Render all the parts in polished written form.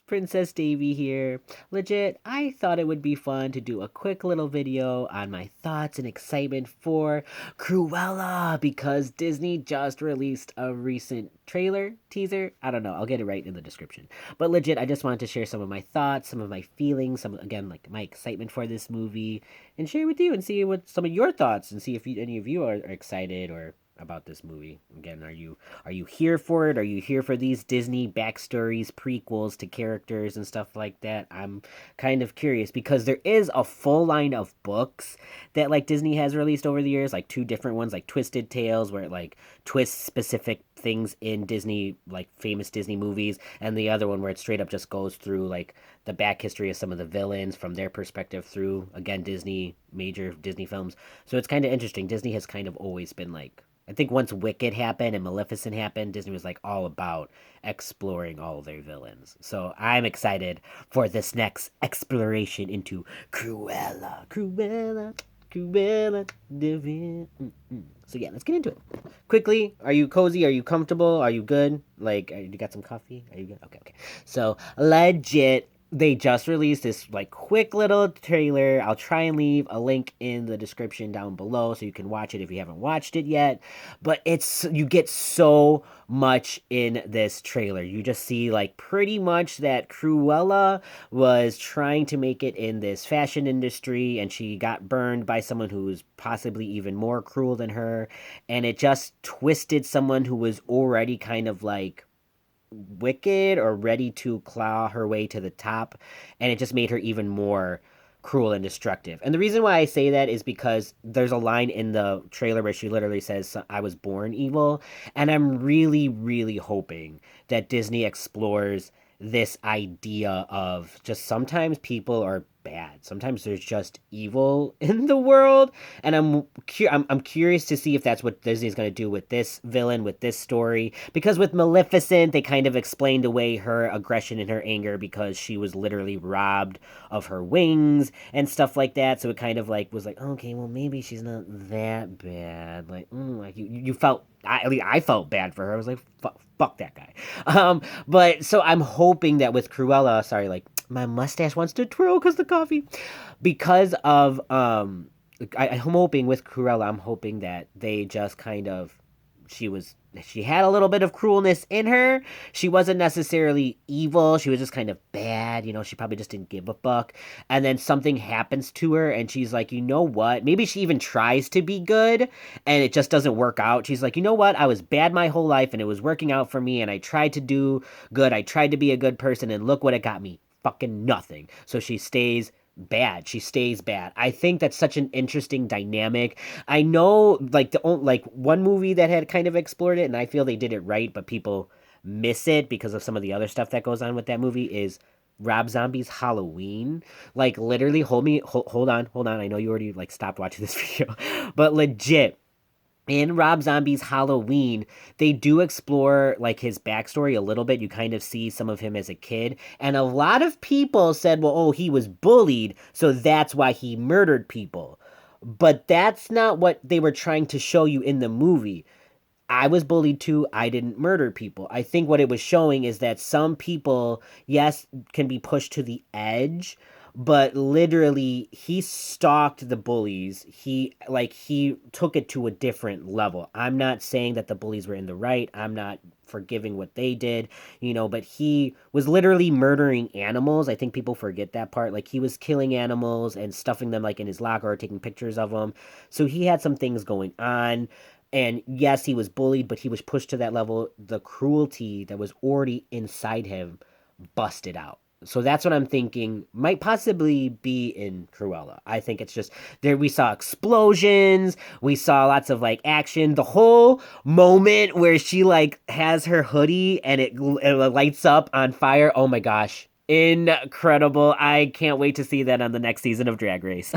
Princess Davy here. Legit, I thought it would be fun to do a quick little video on my thoughts and excitement for Cruella because Disney just released a recent trailer, teaser. I don't know, I'll get it right in the description. But legit, I just wanted to share some of my thoughts, some of my feelings, some again like my excitement for this movie and share with you and see what some of your thoughts and see if any of you are excited or about this movie. Again, are you here for it? Are you here for these Disney backstories, prequels to characters and stuff like that? I'm kind of curious because there is a full line of books that like Disney has released over the years, like two different ones, like Twisted Tales, where it like twists specific things in Disney, like famous Disney movies, and the other one where it straight up just goes through like the back history of some of the villains from their perspective through again Disney major Disney films. So it's kind of interesting. Disney has kind of always been like I think once Wicked happened and Maleficent happened, Disney was like all about exploring all their villains. So I'm excited for this next exploration into Cruella, Cruella, Cruella, Davy. So yeah, let's get into it. Quickly, are you cozy? Are you comfortable? Are you good? Like, you got some coffee? Are you good? Okay, okay. So legit, they just released this like quick little trailer. I'll try and leave a link in the description down below so you can watch it if you haven't watched it yet. But it's you get so much in this trailer. You just see like pretty much that Cruella was trying to make it in this fashion industry and she got burned by someone who was possibly even more cruel than her and it just twisted someone who was already kind of like wicked or ready to claw her way to the top, and it just made her even more cruel and destructive. And the reason why I say that is because there's a line in the trailer where she literally says, I was born evil. And I'm really, really hoping that Disney explores this idea of just sometimes people are bad. Sometimes there's just evil in the world, and I'm curious to see if that's what Disney's going to do with this villain, with this story. Because with Maleficent, they kind of explained away her aggression and her anger because she was literally robbed of her wings and stuff like that. So it kind of like was like, okay, well maybe she's not that bad. Like you felt. At least I felt bad for her. I was like, fuck that guy. But so I'm hoping that with Cruella, sorry, like my mustache wants to twirl because the coffee, because of I'm hoping with Cruella, I'm hoping that they just kind of she had a little bit of cruelness in her. She wasn't necessarily evil. She was just kind of bad. She probably just didn't give a fuck. And then something happens to her and she's like, you know what? Maybe she even tries to be good and it just doesn't work out. She's like, you know what? I was bad my whole life and it was working out for me and I tried to do good. I tried to be a good person and look what it got me. Fucking nothing. So she stays bad. She stays bad. I think that's such an interesting dynamic. I know like like one movie that had kind of explored it and I feel they did it right, but people miss it because of some of the other stuff that goes on with that movie is Rob Zombie's Halloween. Like literally hold on. I know you already like stopped watching this video, but legit in Rob Zombie's Halloween, they do explore like his backstory a little bit. You kind of see some of him as a kid. And a lot of people said, well, oh, he was bullied, so that's why he murdered people. But that's not what they were trying to show you in the movie. I was bullied too. I didn't murder people. I think what it was showing is that some people, yes, can be pushed to the edge, but literally he stalked the bullies. He took it to a different level. I'm not saying that the bullies were in the right. I'm not forgiving what they did, but he was literally murdering animals. I think people forget that part. Like he was killing animals and stuffing them like in his locker or taking pictures of them. So he had some things going on. And yes, he was bullied, but he was pushed to that level. The cruelty that was already inside him busted out. So that's what I'm thinking might possibly be in Cruella. I think it's just there we saw explosions, we saw lots of like action. The whole moment where she like has her hoodie and it lights up on fire. Oh my gosh. Incredible. I can't wait to see that on the next season of Drag Race.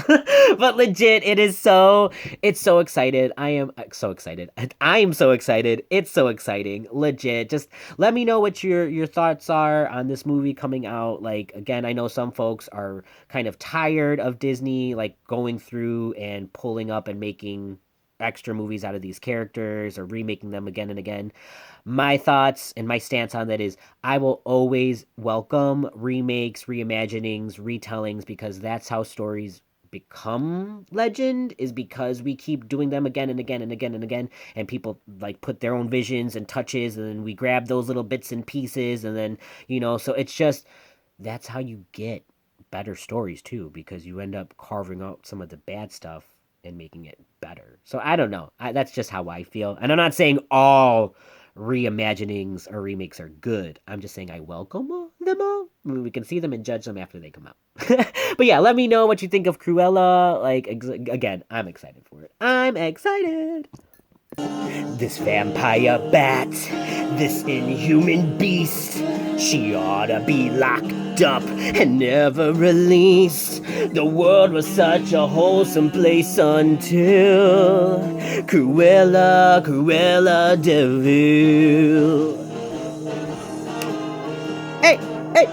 But legit, it's so excited. I am so excited. I am so excited. It's so exciting. Legit. Just let me know what your thoughts are on this movie coming out. Like again, I know some folks are kind of tired of Disney like going through and pulling up and making extra movies out of these characters or remaking them again and again. My thoughts and my stance on that is I will always welcome remakes, reimaginings, retellings because that's how stories become legend, is because we keep doing them again and again and again and again, and people like put their own visions and touches, and then we grab those little bits and pieces, and then so it's just that's how you get better stories too, because you end up carving out some of the bad stuff and making it better. So I don't know. That's just how I feel. And I'm not saying all reimaginings or remakes are good. I'm just saying I welcome them all. I mean, we can see them and judge them after they come out. But yeah, let me know what you think of Cruella. Like, again, I'm excited for it. I'm excited. This vampire bat, this inhuman beast, she ought to be locked up and never released. The world was such a wholesome place until Cruella Deville. Hey, hey!